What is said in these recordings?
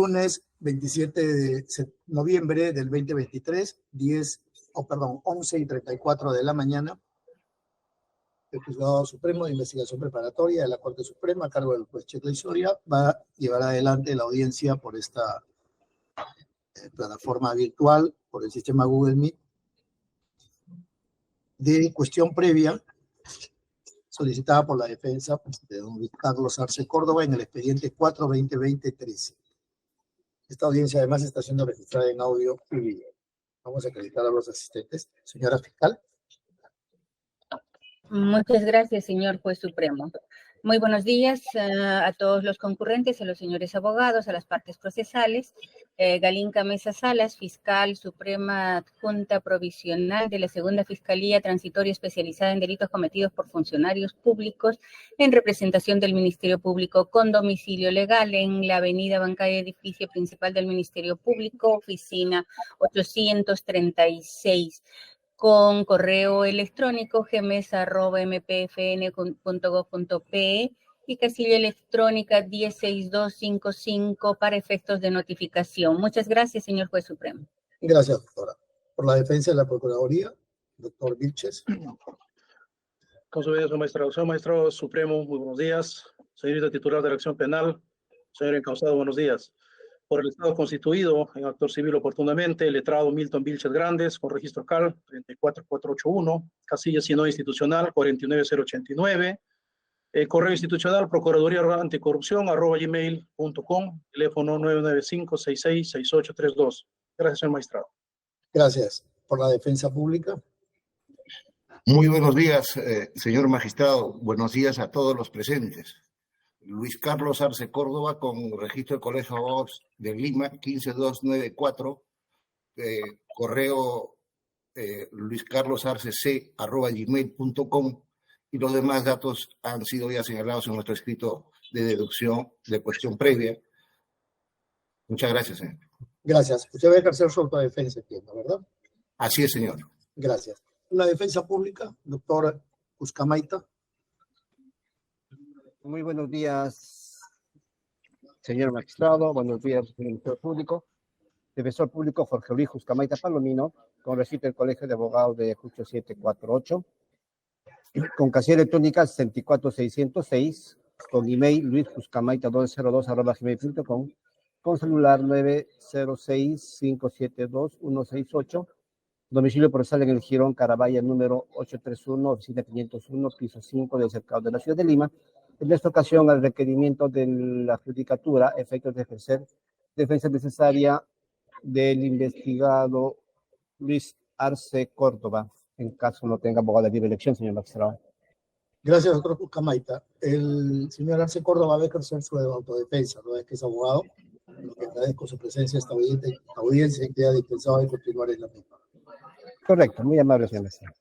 lunes 27 de noviembre del 2023, 11:34 de la mañana. El Juzgado Supremo de Investigación Preparatoria de la Corte Suprema, a cargo del juez Checla Soria, va a llevar adelante la audiencia por esta plataforma virtual, por el sistema Google Meet, de cuestión previa solicitada por la defensa de don Luis Carlos Arce Córdoba en el expediente 4-2020-13. Esta audiencia además está siendo registrada en audio y video. Vamos a acreditar a los asistentes. Señora fiscal. Muchas gracias, señor juez supremo. Muy buenos días a todos los concurrentes, a los señores abogados, a las partes procesales. Galinca Mesa Salas, fiscal suprema adjunta provisional de la Segunda Fiscalía Transitoria Especializada en Delitos Cometidos por Funcionarios Públicos, en representación del Ministerio Público, con domicilio legal en la avenida Bancay, edificio principal del Ministerio Público, oficina 836. Con correo electrónico gmes@mpfn.gov.pe y casilla electrónica 106255 para efectos de notificación. Muchas gracias, señor juez supremo. Gracias, doctora. Por la defensa de la Procuraduría, doctor Vilches. Con su obediencia, señor magistrado supremo, muy buenos días. Señorita titular de la acción penal, señor encausado, buenos días. Por el Estado constituido en actor civil oportunamente, letrado Milton Vilches Grandes, con registro CAL 34481, casilla si no institucional 49089, correo institucional procuraduría anticorrupción @gmail.com, teléfono 995-666832. Gracias, señor magistrado. Gracias. Por la defensa pública. Muy buenos días, señor magistrado. Buenos días a todos los presentes. Luis Carlos Arce Córdoba, con registro del Colegio de Abogados de Lima, 15294, correo luiscarlosarcec@gmail.com, y los demás datos han sido ya señalados en nuestro escrito de deducción de cuestión previa. Muchas gracias, señor. Gracias. Usted va a ejercer su autodefensa, entiendo, ¿verdad? Así es, señor. Gracias. La defensa pública, doctor Cuscamaita. Muy buenos días, señor magistrado. Buenos días, señor Ministerio Público. Defensor público Jorge Luis Cuscamaita Palomino, con registro del Colegio de Abogados de Ayacucho 748, con casilla electrónica 64606, con email luiscuscamaita202@gmail.com, con celular 906-572-168, domicilio procesal en el Jirón Carabaya número 831, oficina 501, piso 5 del Cercado de la Ciudad de Lima. En esta ocasión, al requerimiento de la judicatura, efectos de ejercer defensa necesaria del investigado Luis Arce Córdoba, en caso no tenga abogado de libre elección, señor magistrado. Gracias, doctor Cuscamaita. El señor Arce Córdoba va a ejercer su autodefensa, ¿no? Es que es abogado, lo que agradezco su presencia en esta audiencia y queda dispensado de continuar en la misma. Correcto, muy amable, señor magistrado.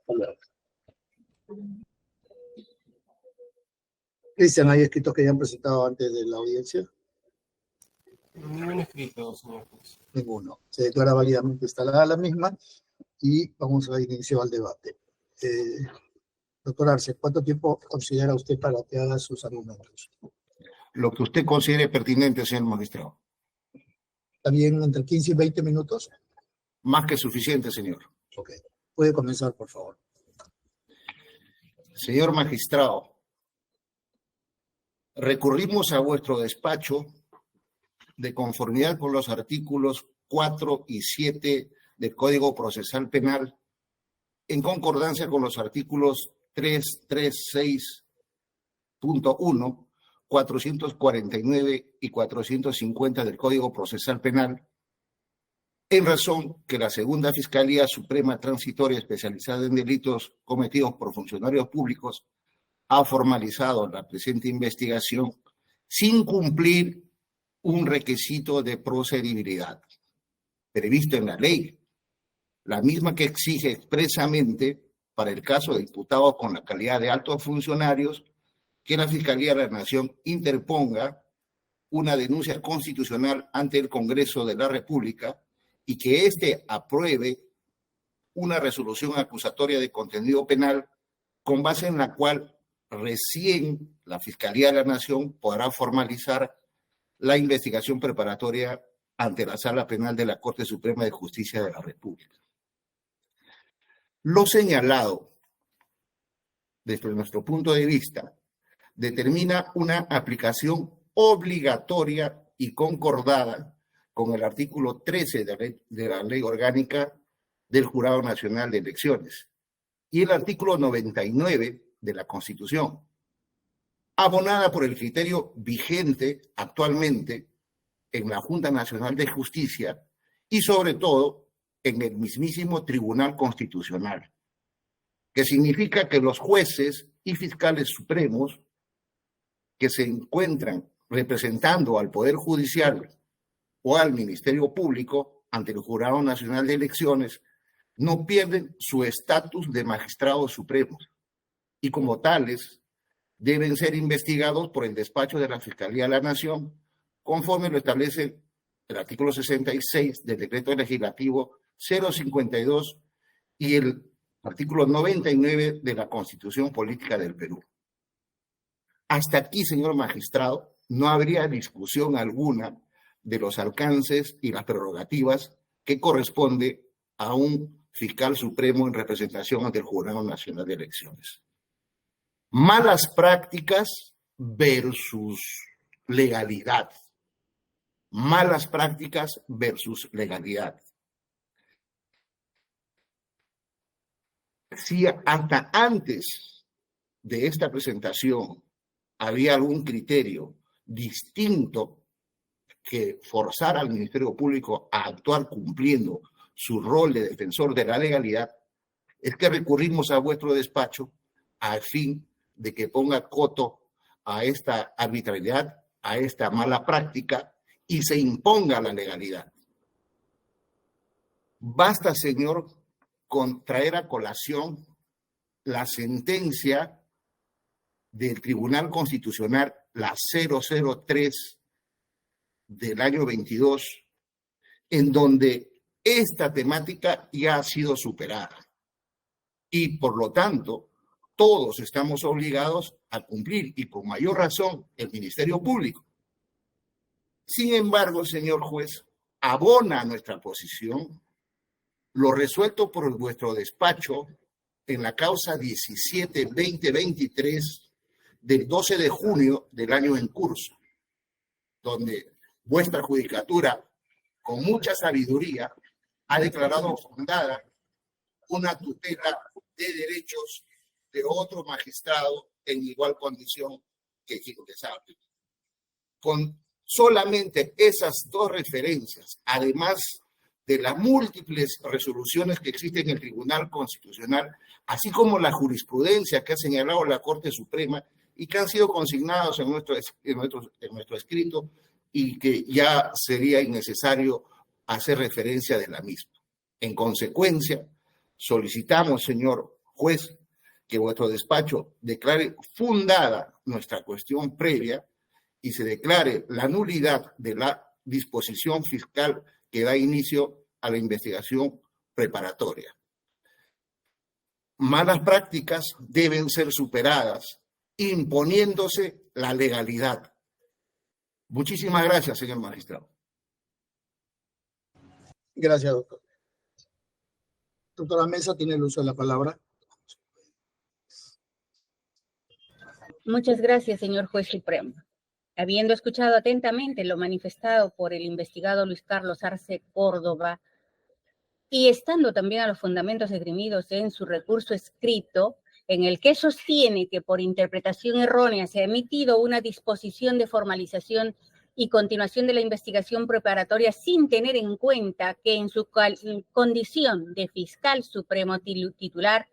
Cristian, ¿hay escritos que hayan presentado antes de la audiencia? Ningún escrito, señor juez. Ninguno. Se declara válidamente instalada la misma y vamos a dar inicio al debate. Doctor Arce, ¿cuánto tiempo considera usted para que haga sus argumentos? Lo que usted considere pertinente, señor magistrado. ¿Está bien entre 15 y 20 minutos? Más que suficiente, señor. Ok. Puede comenzar, por favor. Señor magistrado, recurrimos a vuestro despacho de conformidad con los artículos 4 y 7 del Código Procesal Penal, en concordancia con los artículos 336.1, 449 y 450 del Código Procesal Penal, en razón que la Segunda Fiscalía Suprema Transitoria Especializada en Delitos Cometidos por Funcionarios Públicos ha formalizado la presente investigación sin cumplir un requisito de procedibilidad previsto en la ley, la misma que exige expresamente para el caso de imputados con la calidad de altos funcionarios que la Fiscalía de la Nación interponga una denuncia constitucional ante el Congreso de la República y que éste apruebe una resolución acusatoria de contenido penal con base en la cual recién la Fiscalía de la Nación podrá formalizar la investigación preparatoria ante la Sala Penal de la Corte Suprema de Justicia de la República. Lo señalado, desde nuestro punto de vista, determina una aplicación obligatoria y concordada con el artículo 13 de la Ley Orgánica del Jurado Nacional de Elecciones y el artículo 99 de la Constitución, abonada por el criterio vigente actualmente en la Junta Nacional de Justicia y sobre todo en el mismísimo Tribunal Constitucional, que significa que los jueces y fiscales supremos que se encuentran representando al Poder Judicial o al Ministerio Público ante el Jurado Nacional de Elecciones no pierden su estatus de magistrados supremos y como tales deben ser investigados por el despacho de la Fiscalía de la Nación, conforme lo establece el artículo 66 del Decreto Legislativo 052 y el artículo 99 de la Constitución Política del Perú. Hasta aquí, señor magistrado, no habría discusión alguna de los alcances y las prerrogativas que corresponde a un fiscal supremo en representación ante el Jurado Nacional de Elecciones. Malas prácticas versus legalidad. Malas prácticas versus legalidad. Si hasta antes de esta presentación había algún criterio distinto que forzara al Ministerio Público a actuar cumpliendo su rol de defensor de la legalidad, es que recurrimos a vuestro despacho a fin de que ponga coto a esta arbitrariedad, a esta mala práctica y se imponga la legalidad. Basta, señor, con traer a colación la sentencia del Tribunal Constitucional, la 003 del año 22, en donde esta temática ya ha sido superada. Y por lo tanto, todos estamos obligados a cumplir, y con mayor razón el Ministerio Público. Sin embargo, señor juez, abona nuestra posición lo resuelto por vuestro despacho en la causa 17-2023 del 12 de junio del año en curso, donde vuestra judicatura, con mucha sabiduría, ha declarado fundada una tutela de derechos de otro magistrado en igual condición que quien les habla. Con solamente esas dos referencias, además de las múltiples resoluciones que existen en el Tribunal Constitucional, así como la jurisprudencia que ha señalado la Corte Suprema y que han sido consignados en nuestro escrito y que ya sería innecesario hacer referencia de la misma. En consecuencia, solicitamos, señor juez, que vuestro despacho declare fundada nuestra cuestión previa y se declare la nulidad de la disposición fiscal que da inicio a la investigación preparatoria. Malas prácticas deben ser superadas, imponiéndose la legalidad. Muchísimas gracias, señor magistrado. Gracias, doctor. Doctora Mesa, tiene el uso de la palabra. Muchas gracias, señor juez supremo. Habiendo escuchado atentamente lo manifestado por el investigado Luis Carlos Arce Córdoba y estando también a los fundamentos esgrimidos en su recurso escrito, en el que sostiene que por interpretación errónea se ha emitido una disposición de formalización y continuación de la investigación preparatoria sin tener en cuenta que en su condición de fiscal supremo titular,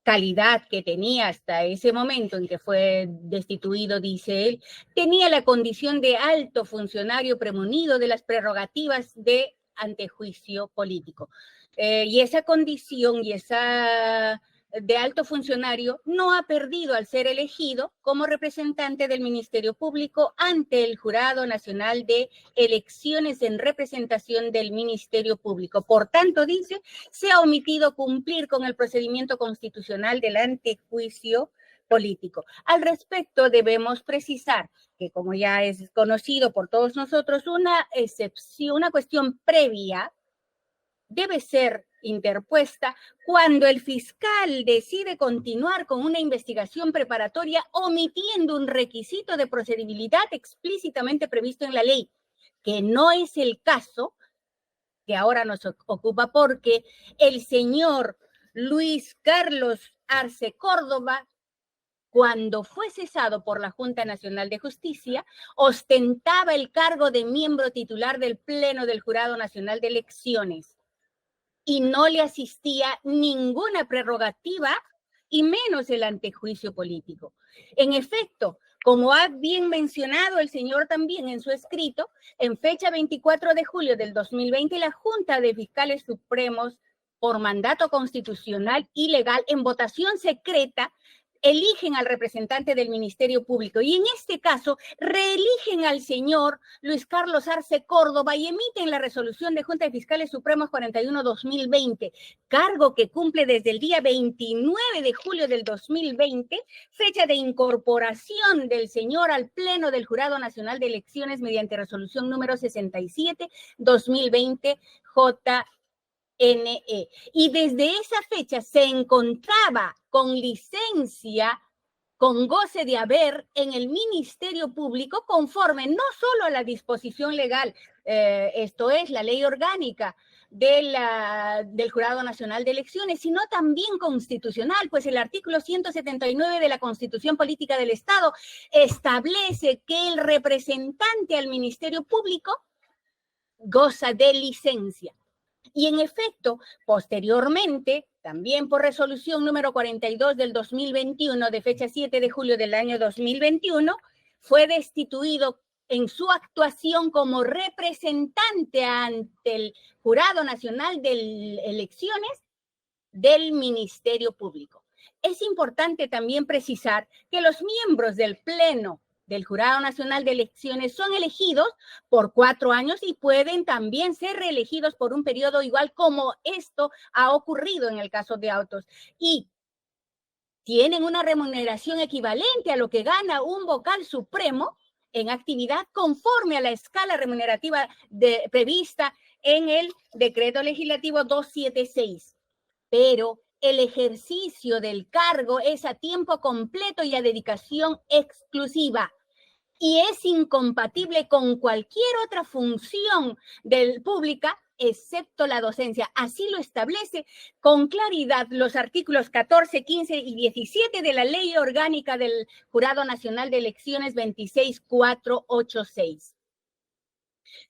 calidad que tenía hasta ese momento en que fue destituido, dice él, tenía la condición de alto funcionario premunido de las prerrogativas de antejuicio político. Y esa condición y esa de alto funcionario no ha perdido al ser elegido como representante del Ministerio Público ante el Jurado Nacional de Elecciones en representación del Ministerio Público. Por tanto, dice, se ha omitido cumplir con el procedimiento constitucional del antejuicio político. Al respecto, debemos precisar que, como ya es conocido por todos nosotros, una excepción, una cuestión previa debe ser interpuesta cuando el fiscal decide continuar con una investigación preparatoria omitiendo un requisito de procedibilidad explícitamente previsto en la ley, que no es el caso que ahora nos ocupa, porque el señor Luis Carlos Arce Córdoba, cuando fue cesado por la Junta Nacional de Justicia, ostentaba el cargo de miembro titular del Pleno del Jurado Nacional de Elecciones y no le asistía ninguna prerrogativa y menos el antejuicio político. En efecto, como ha bien mencionado el señor también en su escrito, en fecha 24 de julio del 2020, la Junta de Fiscales Supremos, por mandato constitucional y legal, en votación secreta, eligen al representante del Ministerio Público y en este caso reeligen al señor Luis Carlos Arce Córdoba y emiten la resolución de Junta de Fiscales Supremos 41-2020, cargo que cumple desde el día 29 de julio del 2020, fecha de incorporación del señor al Pleno del Jurado Nacional de Elecciones mediante resolución número 67-2020 JNE. Y desde esa fecha se encontraba con licencia, con goce de haber en el Ministerio Público conforme no solo a la disposición legal, esto es la ley orgánica del Jurado Nacional de Elecciones, sino también constitucional, pues el artículo 179 de la Constitución Política del Estado establece que el representante al Ministerio Público goza de licencia. Y en efecto, posteriormente, también por resolución número 42 del 2021, de fecha 7 de julio del año 2021, fue destituido en su actuación como representante ante el Jurado Nacional de Elecciones del Ministerio Público. Es importante también precisar que los miembros del Pleno del Jurado Nacional de Elecciones son elegidos por 4 años y pueden también ser reelegidos por un periodo igual, como esto ha ocurrido en el caso de autos. Y tienen una remuneración equivalente a lo que gana un vocal supremo en actividad conforme a la escala remunerativa prevista en el Decreto Legislativo 276. Pero el ejercicio del cargo es a tiempo completo y a dedicación exclusiva y es incompatible con cualquier otra función pública excepto la docencia. Así lo establece con claridad los artículos 14, 15 y 17 de la Ley Orgánica del Jurado Nacional de Elecciones 26486.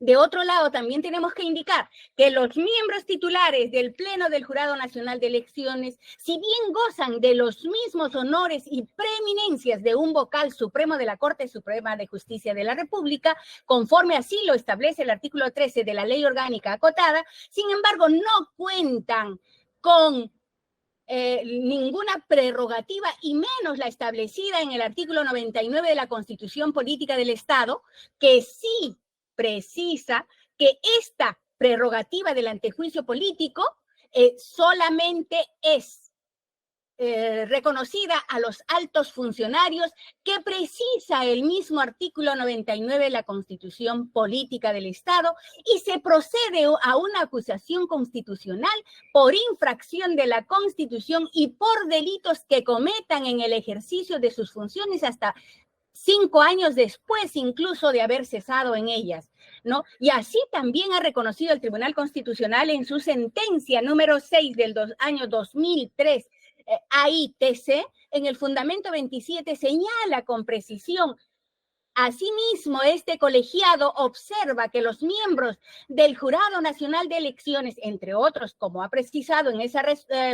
De otro lado, también tenemos que indicar que los miembros titulares del Pleno del Jurado Nacional de Elecciones, si bien gozan de los mismos honores y preeminencias de un vocal supremo de la Corte Suprema de Justicia de la República, conforme así lo establece el artículo 13 de la Ley Orgánica acotada, sin embargo, no cuentan con ninguna prerrogativa y menos la establecida en el artículo 99 de la Constitución Política del Estado, que sí precisa que esta prerrogativa del antejuicio político solamente es reconocida a los altos funcionarios, que precisa el mismo artículo 99 de la Constitución Política del Estado, y se procede a una acusación constitucional por infracción de la Constitución y por delitos que cometan en el ejercicio de sus funciones hasta 5 años después incluso de haber cesado en ellas, ¿no? Y así también ha reconocido el Tribunal Constitucional en su sentencia número 6 del año 2003, AITC, en el fundamento 27, señala con precisión: asimismo, este colegiado observa que los miembros del Jurado Nacional de Elecciones, entre otros, como ha precisado en ese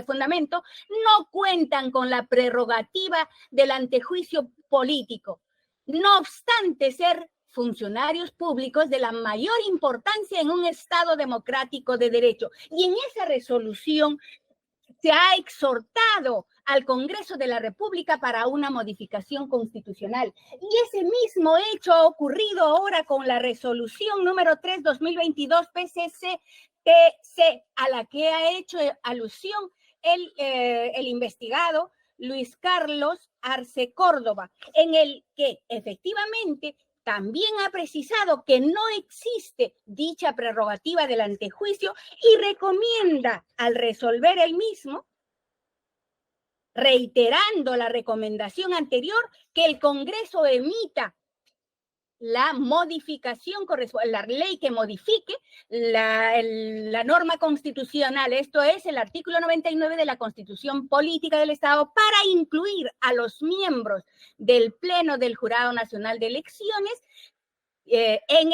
fundamento, no cuentan con la prerrogativa del antejuicio político, no obstante ser funcionarios públicos de la mayor importancia en un Estado democrático de derecho. Y en esa resolución se ha exhortado al Congreso de la República para una modificación constitucional. Y ese mismo hecho ha ocurrido ahora con la resolución número 3/2022 PCC-TC, a la que ha hecho alusión el investigado Luis Carlos Arce Córdoba, en el que efectivamente también ha precisado que no existe dicha prerrogativa del antejuicio y recomienda al resolver el mismo, reiterando la recomendación anterior, que el Congreso emita la modificación, la ley que modifique la norma constitucional, esto es el artículo 99 de la Constitución Política del Estado, para incluir a los miembros del Pleno del Jurado Nacional de Elecciones en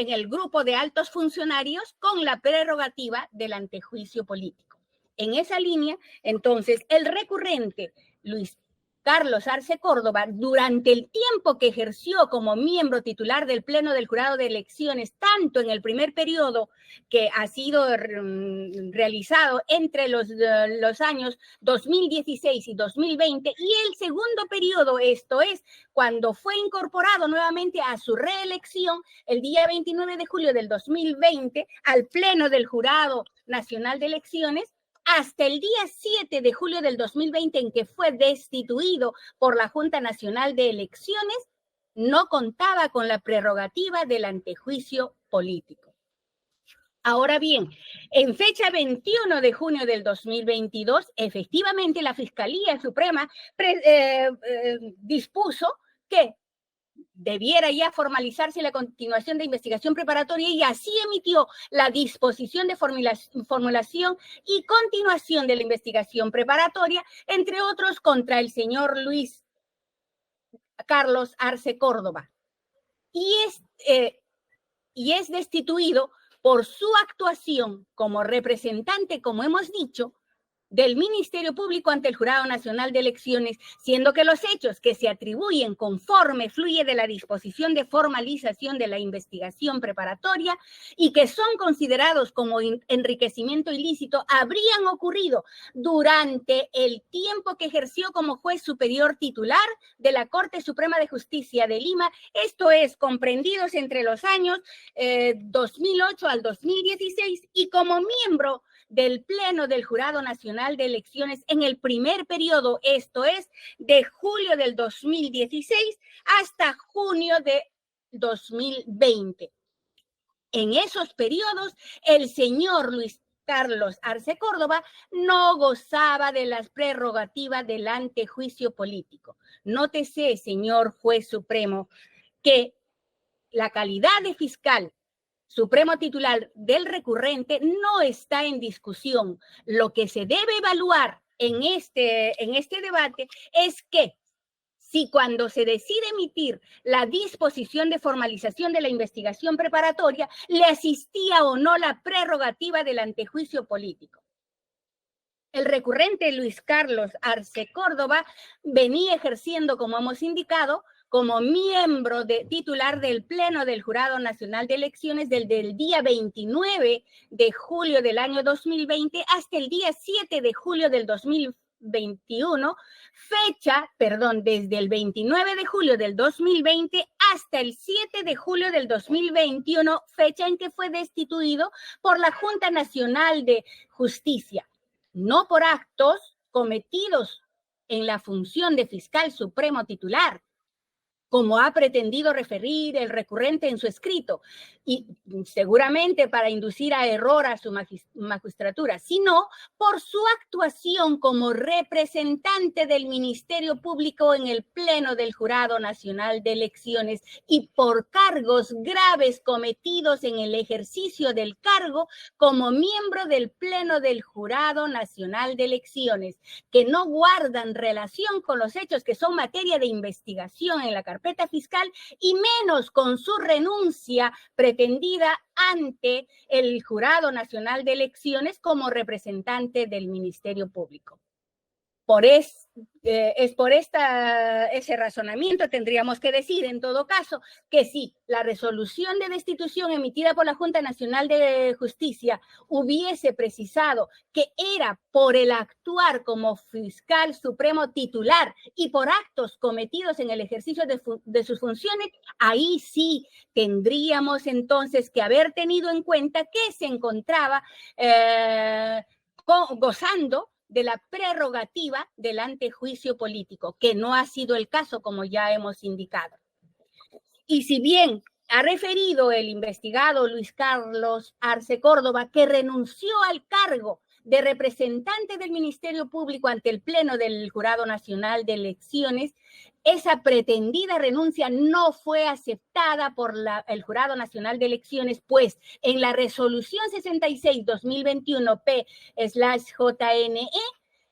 el grupo de altos funcionarios con la prerrogativa del antejuicio político. En esa línea, entonces, el recurrente Luis Carlos Arce Córdoba, durante el tiempo que ejerció como miembro titular del Pleno del Jurado de Elecciones, tanto en el primer periodo que ha sido realizado entre los años 2016 y 2020, y el segundo periodo, esto es, cuando fue incorporado nuevamente a su reelección el día 29 de julio del 2020 al Pleno del Jurado Nacional de Elecciones, hasta el día 7 de julio del 2020, en que fue destituido por la Junta Nacional de Elecciones, no contaba con la prerrogativa del antejuicio político. Ahora bien, en fecha 21 de junio del 2022, efectivamente la Fiscalía Suprema dispuso que debiera ya formalizarse la continuación de investigación preparatoria y así emitió la disposición de formulación y continuación de la investigación preparatoria, entre otros contra el señor Luis Carlos Arce Córdoba. Y es destituido por su actuación como representante, como hemos dicho, del Ministerio Público ante el Jurado Nacional de Elecciones, siendo que los hechos que se atribuyen conforme fluye de la disposición de formalización de la investigación preparatoria y que son considerados como enriquecimiento ilícito habrían ocurrido durante el tiempo que ejerció como juez superior titular de la Corte Suprema de Justicia de Lima, esto es, comprendidos entre los años 2008 al 2016 y como miembro del Pleno del Jurado Nacional de Elecciones en el primer periodo, esto es, de julio del 2016 hasta junio de 2020. En esos periodos, el señor Luis Carlos Arce Córdoba no gozaba de las prerrogativas del antejuicio político. Nótese, señor juez supremo, que la calidad de fiscal supremo titular del recurrente no está en discusión. Lo que se debe evaluar en este debate es que si cuando se decide emitir la disposición de formalización de la investigación preparatoria, le asistía o no la prerrogativa del antejuicio político. El recurrente Luis Carlos Arce Córdoba venía ejerciendo, como hemos indicado, como miembro titular del Pleno del Jurado Nacional de Elecciones desde el día 29 de julio del año 2020 hasta el día 7 de julio del 2021, desde el 29 de julio del 2020 hasta el 7 de julio del 2021, fecha en que fue destituido por la Junta Nacional de Justicia, no por actos cometidos en la función de fiscal supremo titular, como ha pretendido referir el recurrente en su escrito, y seguramente para inducir a error a su magistratura, sino por su actuación como representante del Ministerio Público en el Pleno del Jurado Nacional de Elecciones y por cargos graves cometidos en el ejercicio del cargo como miembro del Pleno del Jurado Nacional de Elecciones, que no guardan relación con los hechos que son materia de investigación en la carpeta fiscal y menos con su renuncia pretendida ante el Jurado Nacional de Elecciones como representante del Ministerio Público. Es por ese razonamiento tendríamos que decir, en todo caso, que si la resolución de destitución emitida por la Junta Nacional de Justicia hubiese precisado que era por el actuar como fiscal supremo titular y por actos cometidos en el ejercicio de sus funciones, ahí sí tendríamos entonces que haber tenido en cuenta que se encontraba gozando de la prerrogativa del antejuicio político, que no ha sido el caso, como ya hemos indicado. Y si bien ha referido el investigado Luis Carlos Arce Córdoba que renunció al cargo de representante del Ministerio Público ante el Pleno del Jurado Nacional de Elecciones, esa pretendida renuncia no fue aceptada por el Jurado Nacional de Elecciones, pues en la resolución 66-2021 P/JNE,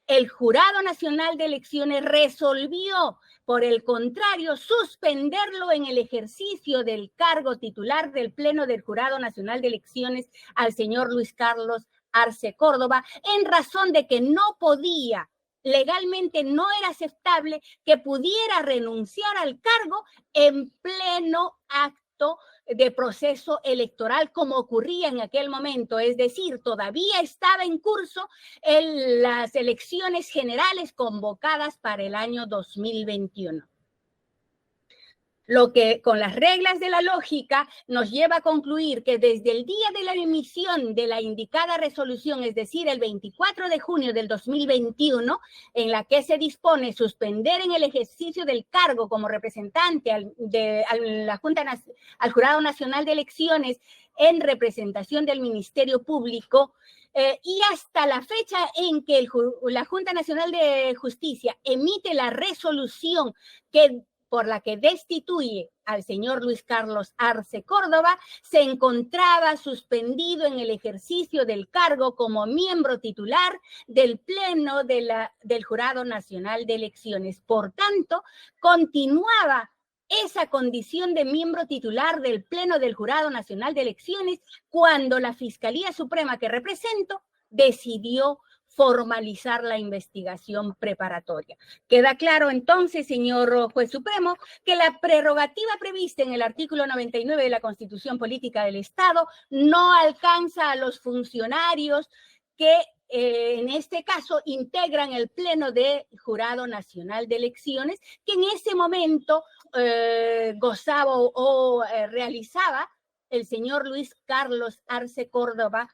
el Jurado Nacional de Elecciones resolvió, por el contrario, suspenderlo en el ejercicio del cargo titular del Pleno del Jurado Nacional de Elecciones al señor Luis Carlos Arce Córdoba, en razón de que no podía, legalmente no era aceptable que pudiera renunciar al cargo en pleno acto de proceso electoral como ocurría en aquel momento, es decir, todavía estaba en curso las elecciones generales convocadas para el año 2021. Lo que con las reglas de la lógica nos lleva a concluir que desde el día de la emisión de la indicada resolución, es decir, el 24 de junio del 2021, en la que se dispone suspender en el ejercicio del cargo como representante al Jurado Nacional de Elecciones en representación del Ministerio Público, y hasta la fecha en que la Junta Nacional de Justicia emite la resolución por la que destituye al señor Luis Carlos Arce Córdoba, se encontraba suspendido en el ejercicio del cargo como miembro titular del Pleno del Jurado Nacional de Elecciones. Por tanto, continuaba esa condición de miembro titular del Pleno del Jurado Nacional de Elecciones cuando la Fiscalía Suprema que represento decidió formalizar la investigación preparatoria. Queda claro entonces, señor juez supremo, que la prerrogativa prevista en el artículo 99 de la Constitución Política del Estado no alcanza a los funcionarios que en este caso integran el Pleno de Jurado Nacional de Elecciones, que en ese momento gozaba o realizaba el señor Luis Carlos Arce Córdoba,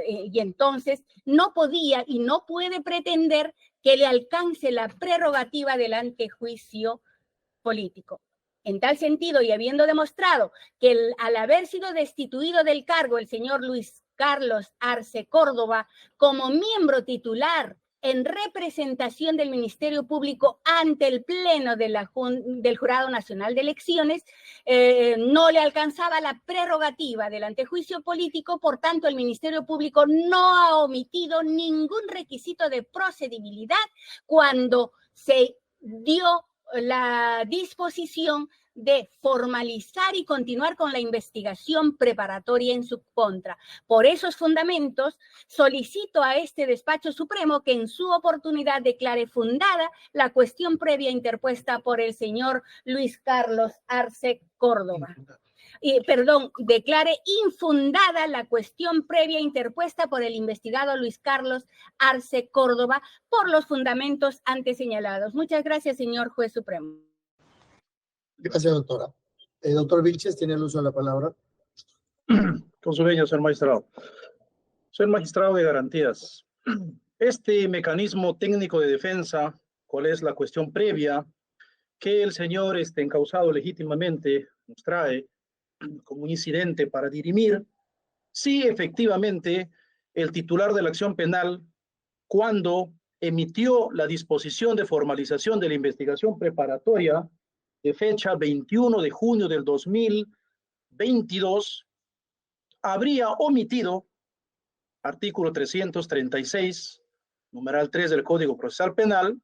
y entonces no podía y no puede pretender que le alcance la prerrogativa del antejuicio político. En tal sentido, y habiendo demostrado que al haber sido destituido del cargo el señor Luis Carlos Arce Córdoba como miembro titular en representación del Ministerio Público ante el Pleno del Jurado Nacional de Elecciones, no le alcanzaba la prerrogativa del antejuicio político, por tanto el Ministerio Público no ha omitido ningún requisito de procedibilidad cuando se dio la disposición de formalizar y continuar con la investigación preparatoria en su contra. Por esos fundamentos, solicito a este despacho supremo que en su oportunidad declare fundada la cuestión previa interpuesta por el señor Luis Carlos Arce Córdoba. Declare infundada la cuestión previa interpuesta por el investigado Luis Carlos Arce Córdoba por los fundamentos antes señalados. Muchas gracias, señor juez supremo. Gracias, doctora. Doctor Vilches, tiene el uso de la palabra. Con su venia, señor magistrado. Señor magistrado de garantías, este mecanismo técnico de defensa, ¿cuál es la cuestión previa que el señor encausado legítimamente nos trae como un incidente para dirimir si efectivamente el titular de la acción penal, cuando emitió la disposición de formalización de la investigación preparatoria de fecha 21 de junio del 2022, habría omitido, artículo 336, numeral 3 del Código Procesal Penal,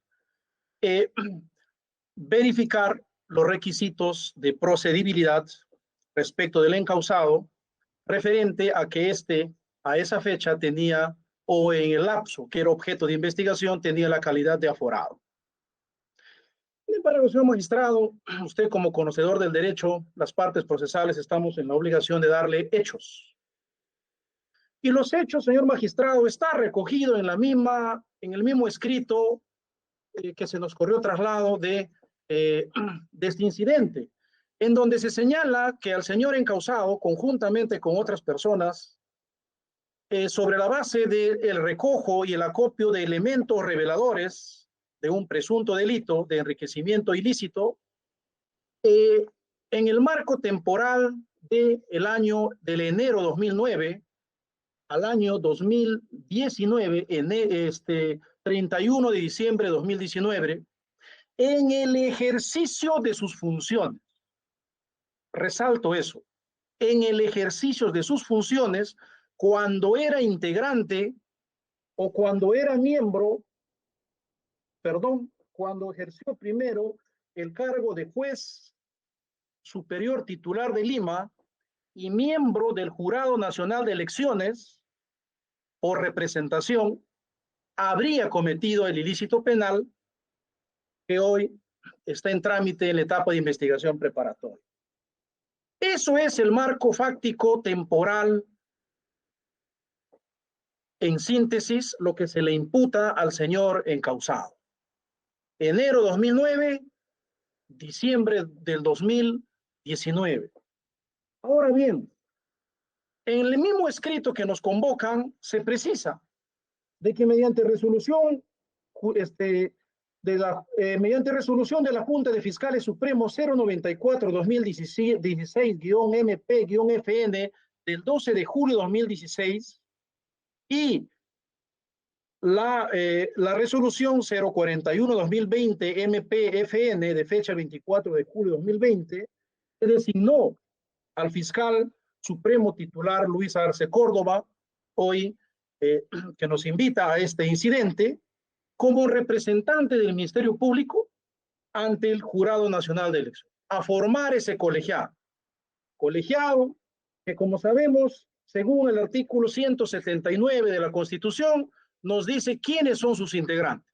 verificar los requisitos de procedibilidad respecto del encausado, referente a que a esa fecha tenía, o en el lapso que era objeto de investigación, tenía la calidad de aforado. Sin embargo, señor magistrado, usted como conocedor del derecho, las partes procesales estamos en la obligación de darle hechos. Y los hechos, señor magistrado, está recogido en el mismo escrito que se nos corrió traslado de este incidente, en donde se señala que al señor encausado, conjuntamente con otras personas, sobre la base del recojo y el acopio de elementos reveladores de un presunto delito de enriquecimiento ilícito, en el marco temporal del año del enero 2009 al año 2019, 31 de diciembre de 2019, en el ejercicio de sus funciones. Resalto eso, en el ejercicio de sus funciones, cuando era integrante o cuando era miembro, cuando ejerció primero el cargo de juez superior titular de Lima y miembro del Jurado Nacional de Elecciones por representación, habría cometido el ilícito penal que hoy está en trámite en la etapa de investigación preparatoria. Eso es el marco fáctico temporal, en síntesis, lo que se le imputa al señor encausado. Enero 2009, diciembre del 2019. Ahora bien, en el mismo escrito que nos convocan, se precisa de que mediante resolución mediante resolución de la Junta de Fiscales Supremos 094-2016-MP-FN del 12 de julio de 2016 y la resolución 041-2020 MP-FN de fecha 24 de julio de 2020 se designó al fiscal supremo titular Luis Arce Córdoba, hoy que nos invita a este incidente, como representante del Ministerio Público ante el Jurado Nacional de Elecciones, a formar ese colegiado que, como sabemos, según el artículo 179 de la Constitución, nos dice quiénes son sus integrantes,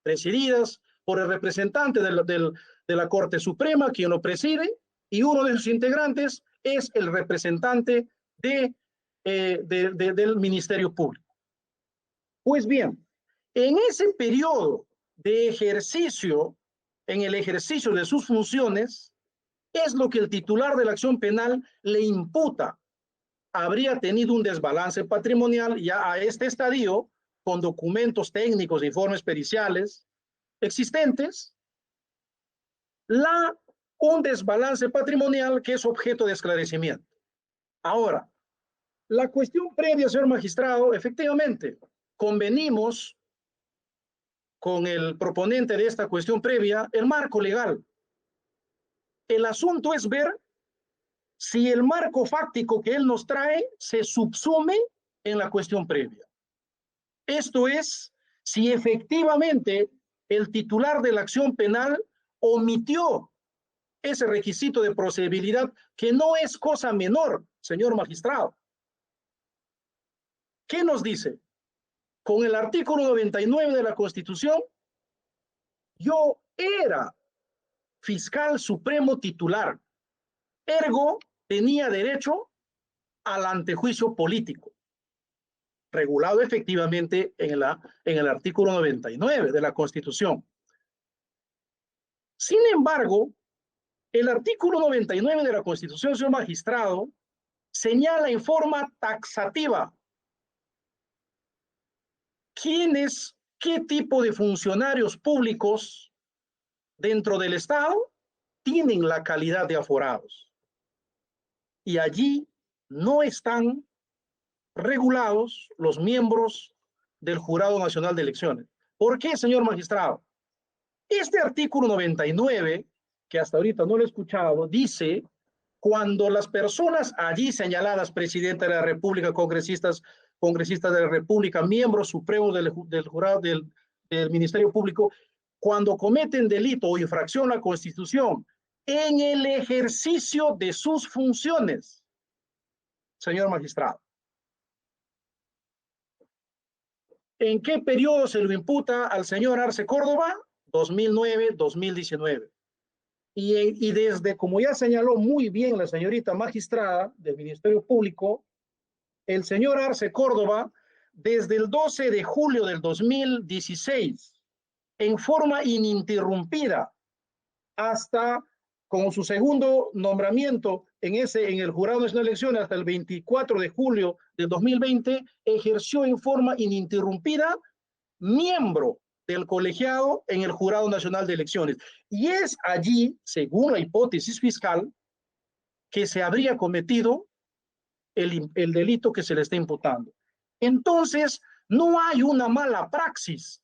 presididas por el representante de la Corte Suprema, quien lo preside, y uno de sus integrantes es el representante del Ministerio Público. Pues bien, en ese periodo de ejercicio, en el ejercicio de sus funciones, es lo que el titular de la acción penal le imputa. Habría tenido un desbalance patrimonial ya a este estadio, con documentos técnicos e informes periciales existentes, un desbalance patrimonial que es objeto de esclarecimiento. Ahora, la cuestión previa, señor magistrado, efectivamente, convenimos con el proponente de esta cuestión previa el marco legal. El asunto es ver si el marco fáctico que él nos trae se subsume en la cuestión previa. Esto es, si efectivamente el titular de la acción penal omitió ese requisito de procedibilidad, que no es cosa menor, señor magistrado. ¿Qué nos dice? Con el artículo 99 de la Constitución, yo era fiscal supremo titular, ergo tenía derecho al antejuicio político, regulado efectivamente en el artículo 99 de la Constitución. Sin embargo, el artículo 99 de la Constitución, señor magistrado, señala en forma taxativa quiénes, qué tipo de funcionarios públicos dentro del Estado tienen la calidad de aforados. Y allí no están regulados los miembros del Jurado Nacional de Elecciones. ¿Por qué, señor magistrado? Este artículo 99, que hasta ahorita no lo he escuchado, dice: cuando las personas allí señaladas, presidente de la República, congresistas de la República, miembros supremos del jurado del Ministerio Público, cuando cometen delito o infracción a la Constitución en el ejercicio de sus funciones, señor magistrado, ¿en qué periodo se lo imputa al señor Arce Córdoba? 2009-2019. Y desde, como ya señaló muy bien la señorita magistrada del Ministerio Público, el señor Arce Córdoba, desde el 12 de julio del 2016, en forma ininterrumpida, hasta con su segundo nombramiento en el Jurado Nacional de Elecciones hasta el 24 de julio del 2020, ejerció en forma ininterrumpida miembro del colegiado en el Jurado Nacional de Elecciones. Y es allí, según la hipótesis fiscal, que se habría cometido el delito que se le está imputando. Entonces, no hay una mala praxis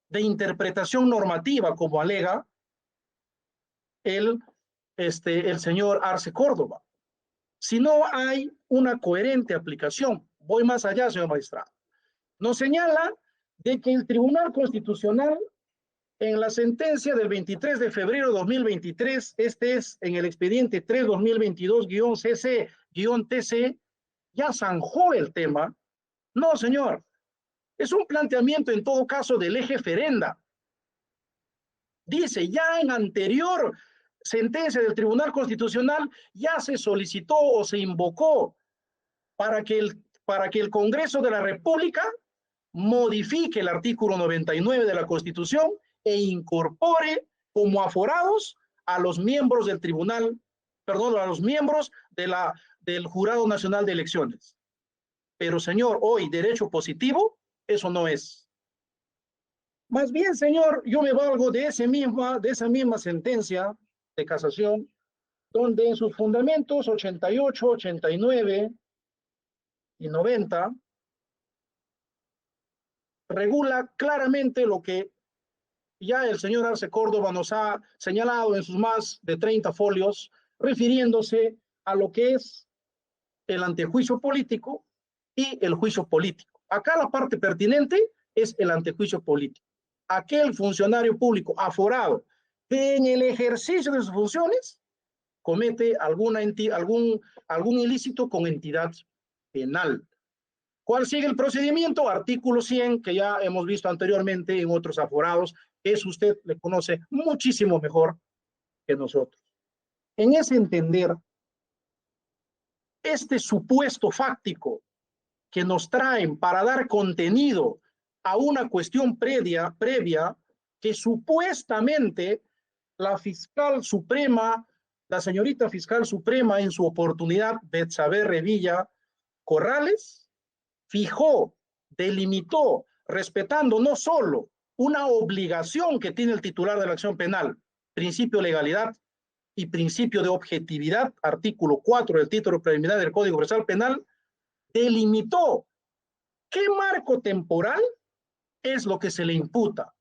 de interpretación normativa, como alega el señor Arce Córdoba, sino hay una coherente aplicación. Voy más allá, señor magistrado. Nos señala de que el Tribunal Constitucional, en la sentencia del 23 de febrero de 2023, este es en el expediente 3-2022-CC-TC, ya zanjó el tema. No, señor, es un planteamiento en todo caso del eje ferenda. Dice, ya en anterior sentencia del Tribunal Constitucional ya se solicitó o se invocó para que el Congreso de la República modifique el artículo 99 de la Constitución e incorpore como aforados a los miembros del tribunal, perdón, a los miembros del Jurado Nacional de Elecciones. Pero, señor, hoy derecho positivo, eso no es. Más bien, señor, yo me valgo de esa misma sentencia de casación, donde en sus fundamentos 88, 89 y 90 regula claramente lo que ya el señor Arce Córdoba nos ha señalado en sus más de 30 folios, refiriéndose a lo que es el antejuicio político y el juicio político. Acá la parte pertinente es el antejuicio político. Aquel funcionario público aforado que en el ejercicio de sus funciones comete algún ilícito con entidad penal. ¿Cuál sigue el procedimiento? Artículo 100, que ya hemos visto anteriormente en otros aforados. Eso usted le conoce muchísimo mejor que nosotros. En ese entender, este supuesto fáctico que nos traen para dar contenido a una cuestión previa que supuestamente la fiscal suprema, la señorita fiscal suprema en su oportunidad, Betsabe Revilla Corrales, fijó, delimitó, respetando no solo una obligación que tiene el titular de la acción penal, principio de legalidad y principio de objetividad, artículo 4 del título preliminar del Código Procesal Penal, delimitó qué marco temporal es lo que se le imputa,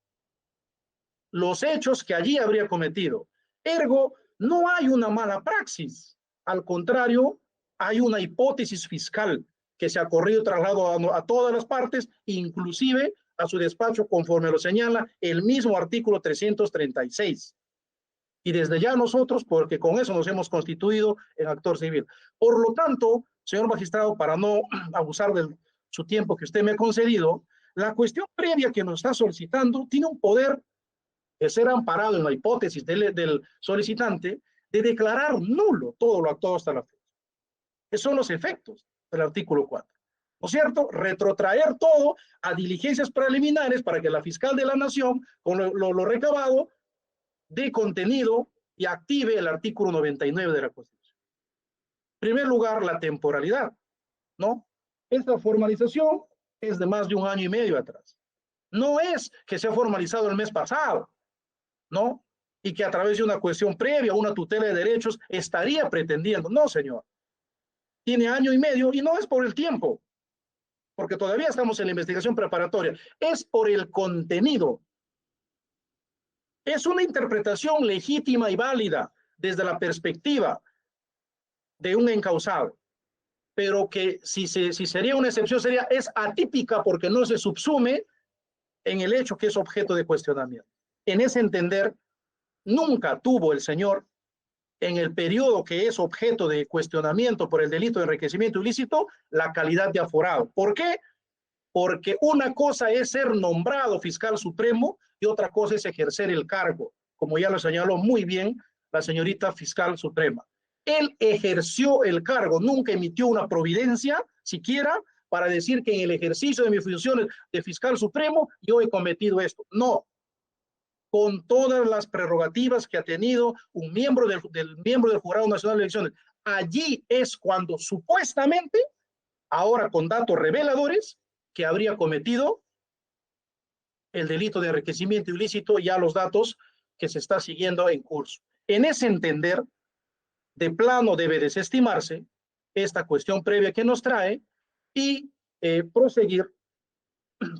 los hechos que allí habría cometido. Ergo, no hay una mala praxis, al contrario, hay una hipótesis fiscal que se ha corrido traslado a todas las partes, inclusive a su despacho, conforme lo señala el mismo artículo 336. Y desde ya nosotros, porque con eso nos hemos constituido en actor civil. Por lo tanto, señor magistrado, para no abusar de su tiempo que usted me ha concedido, la cuestión previa que nos está solicitando tiene un poder de ser amparado en la hipótesis del solicitante de declarar nulo todo lo actuado hasta la fecha. Esos son los efectos del artículo 4. ¿No es cierto? Retrotraer todo a diligencias preliminares para que la fiscal de la nación, con lo recabado, dé contenido y active el artículo 99 de la Constitución. En primer lugar, la temporalidad, ¿no? Esta formalización es de más de 1 año y medio atrás. No es que se ha formalizado el mes pasado, ¿no? Y que a través de una cuestión previa, una tutela de derechos, estaría pretendiendo. No, señor. Tiene 1 año y medio y no es por el tiempo, porque todavía estamos en la investigación preparatoria. Es por el contenido. Es una interpretación legítima y válida desde la perspectiva de un encausado, pero que si sería una excepción, es atípica porque no se subsume en el hecho que es objeto de cuestionamiento. En ese entender, nunca tuvo el señor, en el periodo que es objeto de cuestionamiento por el delito de enriquecimiento ilícito, la calidad de aforado. ¿Por qué? Porque una cosa es ser nombrado fiscal supremo y otra cosa es ejercer el cargo, como ya lo señaló muy bien la señorita fiscal suprema. Él ejerció el cargo, nunca emitió una providencia siquiera para decir que en el ejercicio de mis funciones de fiscal supremo yo he cometido esto. No. con todas las prerrogativas que ha tenido un miembro miembro del Jurado Nacional de Elecciones. Allí es cuando supuestamente, ahora con datos reveladores, que habría cometido el delito de enriquecimiento ilícito, ya los datos que se está siguiendo en curso. En ese entender, de plano debe desestimarse esta cuestión previa que nos trae y proseguir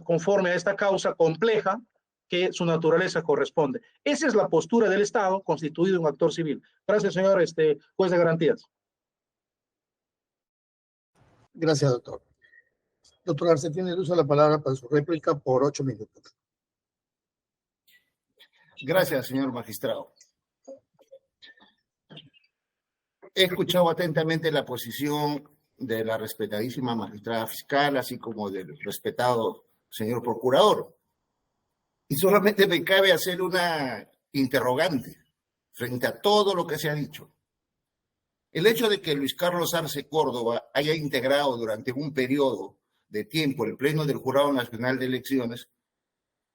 conforme a esta causa compleja que su naturaleza corresponde. Esa es la postura del Estado constituido en un actor civil. Gracias, señor juez de garantías. Gracias, doctor. Doctor Arce, tiene el uso de la palabra para su réplica por 8 minutos. Gracias, señor magistrado. He escuchado atentamente la posición de la respetadísima magistrada fiscal, así como del respetado señor procurador. Y solamente me cabe hacer una interrogante frente a todo lo que se ha dicho. El hecho de que Luis Carlos Arce Córdoba haya integrado durante un periodo de tiempo el Pleno del Jurado Nacional de Elecciones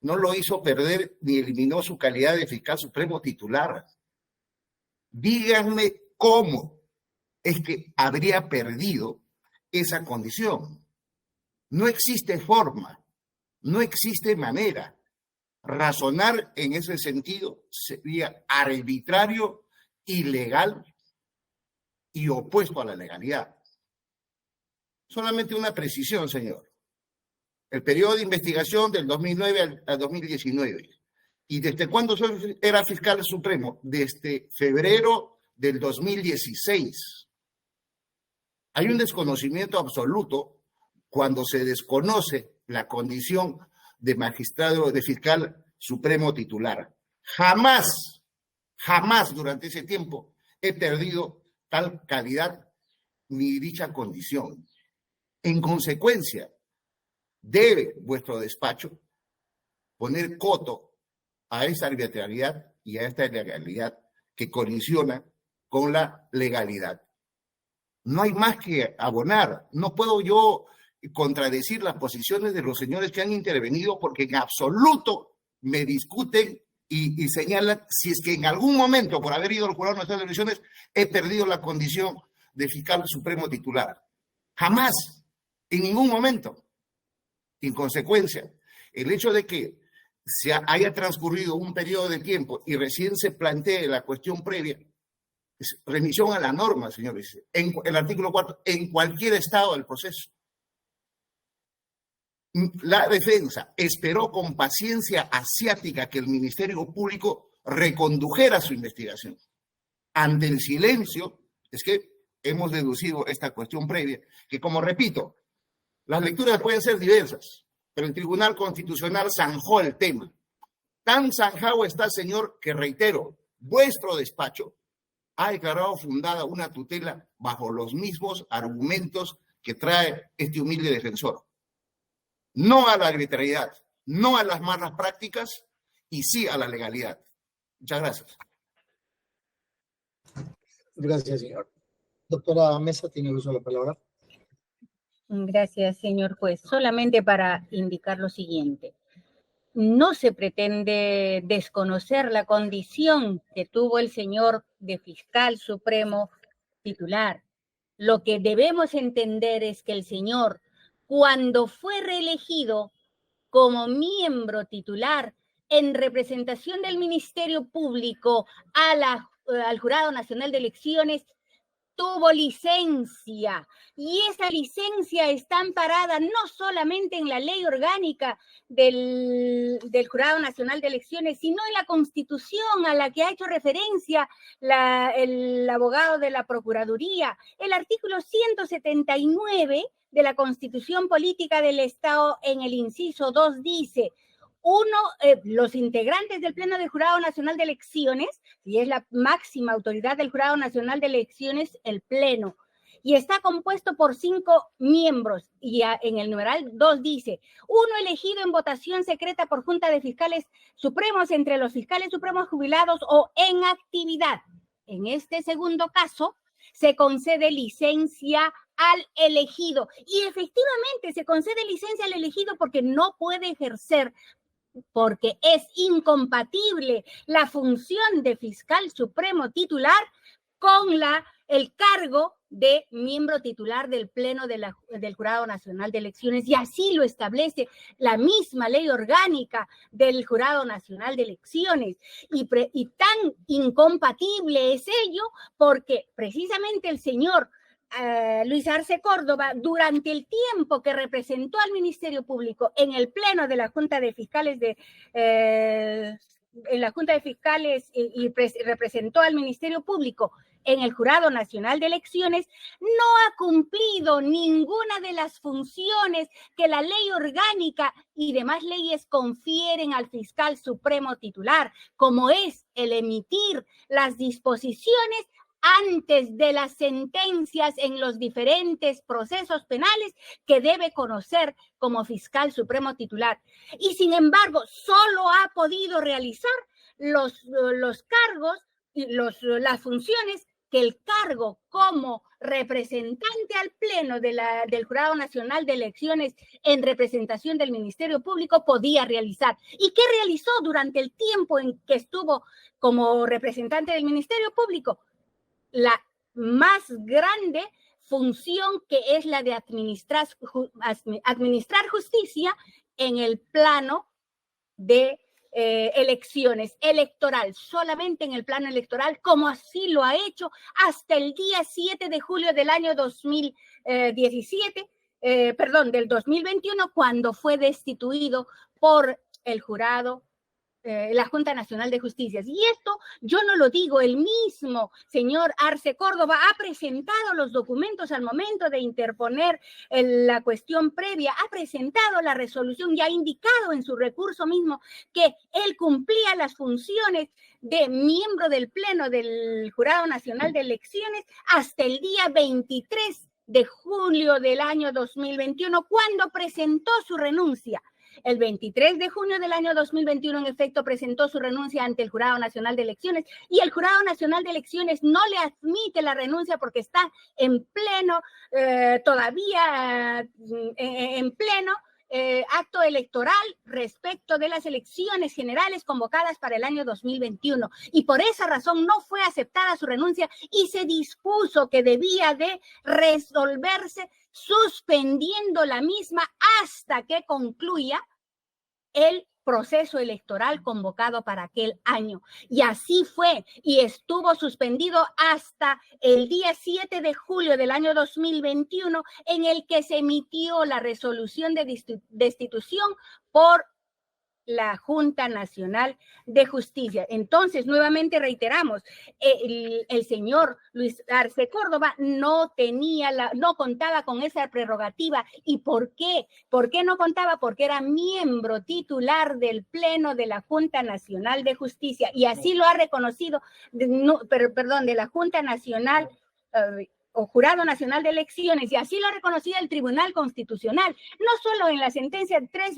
no lo hizo perder ni eliminó su calidad de fiscal supremo titular. Díganme cómo es que habría perdido esa condición. No existe forma, no existe manera. Razonar en ese sentido sería arbitrario, ilegal y opuesto a la legalidad. Solamente una precisión, señor. El periodo de investigación del 2009 al 2019. ¿Y desde cuándo era fiscal supremo? Desde febrero del 2016. Hay un desconocimiento absoluto cuando se desconoce la condición de magistrado, de fiscal supremo titular. Jamás durante ese tiempo he perdido tal calidad ni dicha condición. En consecuencia, debe vuestro despacho poner coto a esta arbitrariedad y a esta ilegalidad que colisiona con la legalidad. No hay más que abonar. No puedo yo contradecir las posiciones de los señores que han intervenido porque en absoluto me discuten y señalan si es que en algún momento, por haber ido al Jurado Nacional de Elecciones, he perdido la condición de fiscal supremo titular. Jamás, en ningún momento. En consecuencia, el hecho de que se haya transcurrido un periodo de tiempo y recién se plantee la cuestión previa, es remisión a la norma, señores, en el artículo 4, en cualquier estado del proceso. La defensa esperó con paciencia asiática que el Ministerio Público recondujera su investigación. Ante el silencio, es que hemos deducido esta cuestión previa, que como repito, las lecturas pueden ser diversas, pero el Tribunal Constitucional zanjó el tema. Tan zanjado está, señor, que reitero, vuestro despacho ha declarado fundada una tutela bajo los mismos argumentos que trae este humilde defensor. No a la arbitrariedad, no a las malas prácticas y sí a la legalidad. Muchas gracias. Gracias, señor. Doctora Mesa, tiene el uso de la palabra. Gracias, señor juez. Solamente para indicar lo siguiente. No se pretende desconocer la condición que tuvo el señor de fiscal supremo titular. Lo que debemos entender es que el señor, cuando fue reelegido como miembro titular en representación del Ministerio Público al Jurado Nacional de Elecciones, tuvo licencia, y esa licencia está amparada no solamente en la ley orgánica del Jurado Nacional de Elecciones, sino en la Constitución a la que ha hecho referencia el abogado de la Procuraduría. El artículo 179 de la Constitución Política del Estado, en el inciso 2, dice: los integrantes del Pleno del Jurado Nacional de Elecciones, y es la máxima autoridad del Jurado Nacional de Elecciones, el Pleno, y está compuesto por 5 miembros, y en el numeral 2 dice: uno elegido en votación secreta por Junta de Fiscales Supremos entre los fiscales supremos jubilados o en actividad. En este segundo caso, se concede licencia al elegido, y efectivamente se concede licencia al elegido porque no puede ejercer porque es incompatible la función de fiscal supremo titular con el cargo de miembro titular del Pleno del Jurado Nacional de Elecciones, y así lo establece la misma ley orgánica del Jurado Nacional de Elecciones. Y tan incompatible es ello porque precisamente el señor Luis Arce Córdoba, durante el tiempo que representó al Ministerio Público en el Pleno de la Junta de Fiscales en la Junta de Fiscales y representó al Ministerio Público en el Jurado Nacional de Elecciones, no ha cumplido ninguna de las funciones que la ley orgánica y demás leyes confieren al fiscal supremo titular, como es el emitir las disposiciones antes de las sentencias en los diferentes procesos penales que debe conocer como fiscal supremo titular. Y sin embargo, solo ha podido realizar los cargos y las funciones que el cargo como representante al Pleno del Jurado Nacional de Elecciones en representación del Ministerio Público podía realizar. ¿Y qué realizó durante el tiempo en que estuvo como representante del Ministerio Público? La más grande función, que es la de administrar justicia en el plano de elecciones, electoral, solamente en el plano electoral, como así lo ha hecho hasta el día 7 de julio del año 2017, del 2021, cuando fue destituido por el jurado, la Junta Nacional de Justicia. Y esto yo no lo digo, el mismo señor Arce Córdoba ha presentado los documentos al momento de interponer la cuestión previa, ha presentado la resolución y ha indicado en su recurso mismo que él cumplía las funciones de miembro del Pleno del Jurado Nacional de Elecciones hasta el día 23 de julio del año 2021, cuando presentó su renuncia. El 23 de junio del año 2021, en efecto, presentó su renuncia ante el Jurado Nacional de Elecciones, y el Jurado Nacional de Elecciones no le admite la renuncia porque está en pleno, todavía en pleno acto electoral respecto de las elecciones generales convocadas para el año 2021. Y por esa razón no fue aceptada su renuncia y se dispuso que debía de resolverse suspendiendo la misma hasta que concluya el proceso electoral convocado para aquel año. Y así fue, y estuvo suspendido hasta el día 7 de julio del año 2021, en el que se emitió la resolución de destitución por la Junta Nacional de Justicia. Entonces, nuevamente reiteramos, el señor Luis Arce Córdoba no contaba con esa prerrogativa. ¿Y por qué? ¿Por qué no contaba? Porque era miembro titular del Pleno de la Junta Nacional de Justicia, y así lo ha reconocido, de la Junta Nacional o Jurado Nacional de Elecciones, y así lo ha reconocido el Tribunal Constitucional, no solo en la sentencia 3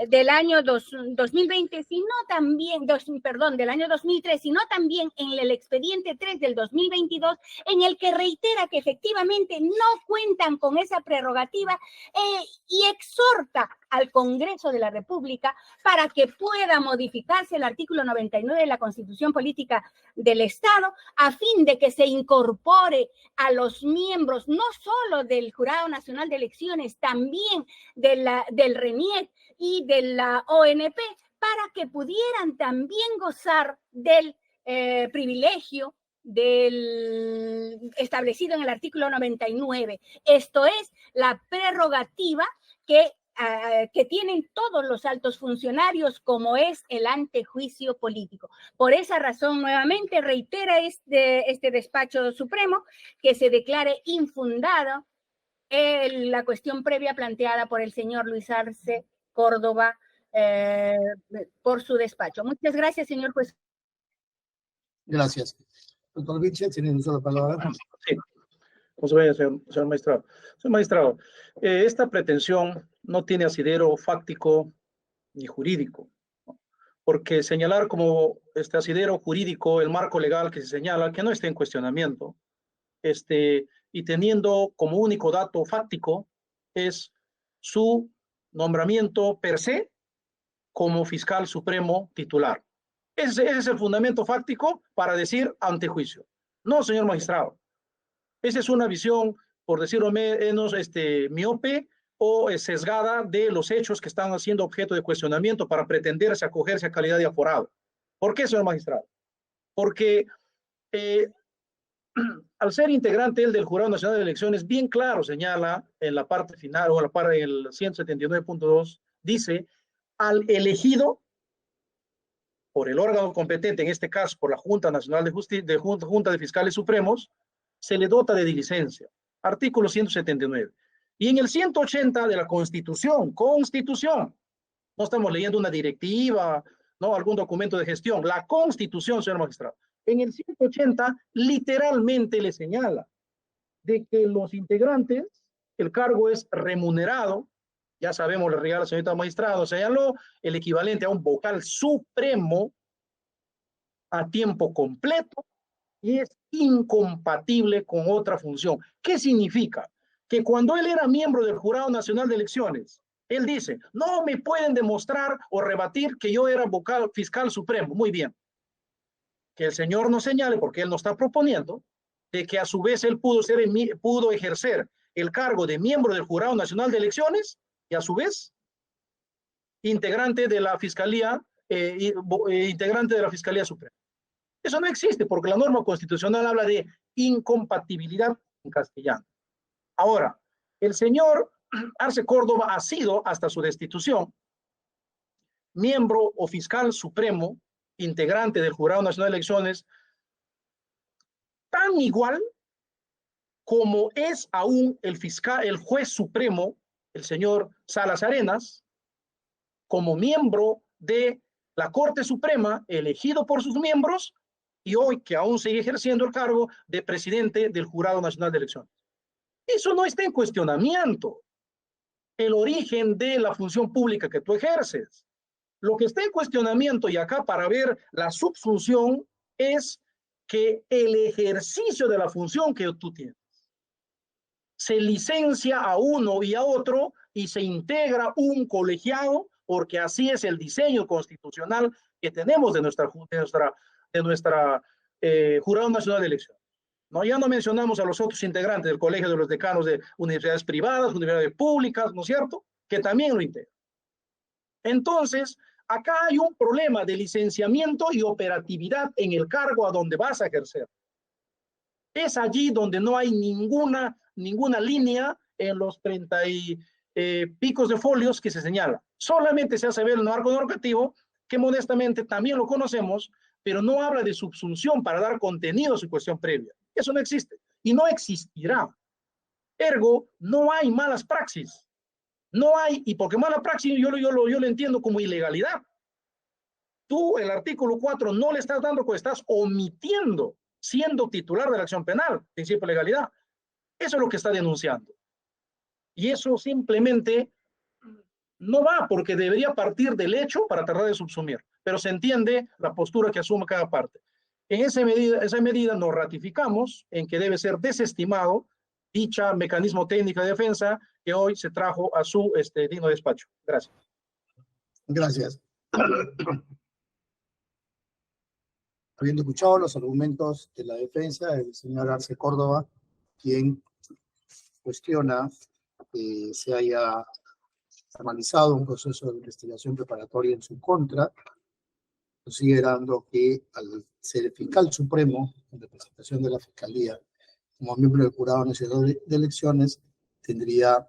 del año 2020, sino también, del año 2003, sino también en el expediente 3 del 2022, en el que reitera que efectivamente no cuentan con esa prerrogativa y exhorta al Congreso de la República para que pueda modificarse el artículo 99 de la Constitución Política del Estado, a fin de que se incorpore a los miembros no solo del Jurado Nacional de Elecciones, también del RENIEC y de la ONP, para que pudieran también gozar del privilegio establecido en el artículo 99. Esto es la prerrogativa que tienen todos los altos funcionarios, como es el antejuicio político. Por esa razón, nuevamente reitera este despacho supremo que se declare infundado la cuestión previa planteada por el señor Luis Arce Córdoba por su despacho. Muchas gracias, señor juez. Gracias. Doctor Vilches, tiene una sola palabra. Sí. Señor magistrado. Señor magistrado, esta pretensión no tiene asidero fáctico ni jurídico, ¿no? Porque señalar como asidero jurídico el marco legal que se señala, que no esté en cuestionamiento, y teniendo como único dato fáctico es su nombramiento per se como fiscal supremo titular. Ese es el fundamento fáctico para decir antejuicio. No, señor magistrado. Esa es una visión, por decirlo menos, miope o sesgada de los hechos que están siendo objeto de cuestionamiento para pretenderse acogerse a calidad de aforado. ¿Por qué, señor magistrado? Porque al ser integrante él del Jurado Nacional de Elecciones, bien claro señala en la parte final o en la parte del 179.2, dice, al elegido por el órgano competente, en este caso por la Junta Nacional de Justicia, Junta de Fiscales Supremos, se le dota de diligencia. Artículo 179. Y en el 180 de la Constitución, no estamos leyendo una directiva, no algún documento de gestión, la Constitución, señor magistrado. En el 180 literalmente le señala de que los integrantes, el cargo es remunerado, ya sabemos, le regala la señorita magistrado, señaló el equivalente a un vocal supremo a tiempo completo y es incompatible con otra función. ¿Qué significa? Que cuando él era miembro del Jurado Nacional de Elecciones, él dice, no me pueden demostrar o rebatir que yo era vocal fiscal supremo. Muy bien. Que el señor nos señale, porque él nos está proponiendo, de que a su vez él pudo ejercer el cargo de miembro del Jurado Nacional de Elecciones y a su vez integrante de la Fiscalía, integrante de la Fiscalía Suprema. Eso no existe porque la norma constitucional habla de incompatibilidad en castellano. Ahora, el señor Arce Córdoba ha sido, hasta su destitución, miembro o fiscal supremo, integrante del Jurado Nacional de Elecciones, tan igual como es aún el juez supremo, el señor Salas Arenas, como miembro de la Corte Suprema, elegido por sus miembros, y hoy que aún sigue ejerciendo el cargo de presidente del Jurado Nacional de Elecciones. Eso no está en cuestionamiento, el origen de la función pública que tú ejerces. Lo que está en cuestionamiento, y acá para ver la subfunción, es que el ejercicio de la función que tú tienes se licencia a uno y a otro y se integra un colegiado, porque así es el diseño constitucional que tenemos de nuestra Jurado Nacional de Elecciones. No, ya no mencionamos a los otros integrantes del Colegio de los Decanos de universidades privadas, universidades públicas, ¿no es cierto?, que también lo integran. Entonces, acá hay un problema de licenciamiento y operatividad en el cargo a donde vas a ejercer. Es allí donde no hay ninguna línea en los 30 y picos de folios que se señala. Solamente se hace ver el marco normativo, que modestamente también lo conocemos, pero no habla de subsunción para dar contenido a su cuestión previa. Eso no existe y no existirá. Ergo, no hay malas praxis. No hay, y porque mala praxis yo lo entiendo como ilegalidad. Tú, el artículo 4, no le estás dando, pues estás omitiendo, siendo titular de la acción penal, principio de legalidad. Eso es lo que está denunciando. Y eso simplemente no va, porque debería partir del hecho para tratar de subsumir. Pero se entiende la postura que asume cada parte. En esa medida nos ratificamos en que debe ser desestimado dicha mecanismo técnico de defensa que hoy se trajo a su digno despacho. Gracias. Gracias. Habiendo escuchado los argumentos de la defensa, el señor Arce Córdoba, quien cuestiona que se haya formalizado un proceso de investigación preparatoria en su contra, considerando que al ser fiscal supremo, en representación de la Fiscalía, como miembro del Jurado Nacional de Elecciones, tendría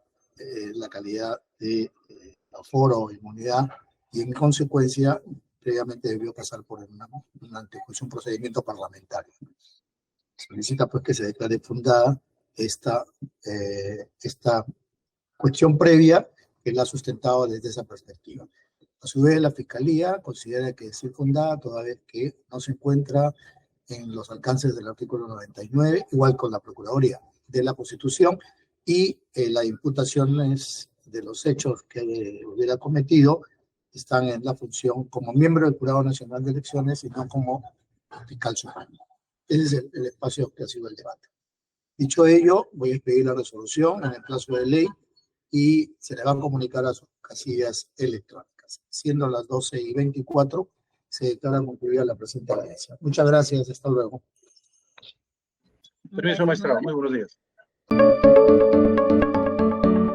la calidad de aforo o inmunidad y en consecuencia previamente debió pasar por un antejuicio, un procedimiento parlamentario. Solicita pues que se declare fundada esta cuestión previa que la ha sustentado desde esa perspectiva. A su vez, la Fiscalía considera que es infundada toda vez que no se encuentra en los alcances del artículo 99, igual con la Procuraduría de la Constitución, y las imputaciones de los hechos que hubiera cometido están en la función como miembro del Jurado Nacional de Elecciones y no como fiscal supremo. Ese es el espacio que ha sido el debate. Dicho ello, voy a expedir la resolución en el plazo de ley y se le va a comunicar a sus casillas electrónicas. siendo las 12:24, se declara concluida la presente audiencia. Muchas gracias, hasta luego. Permiso, magistrado. Muy buenos días.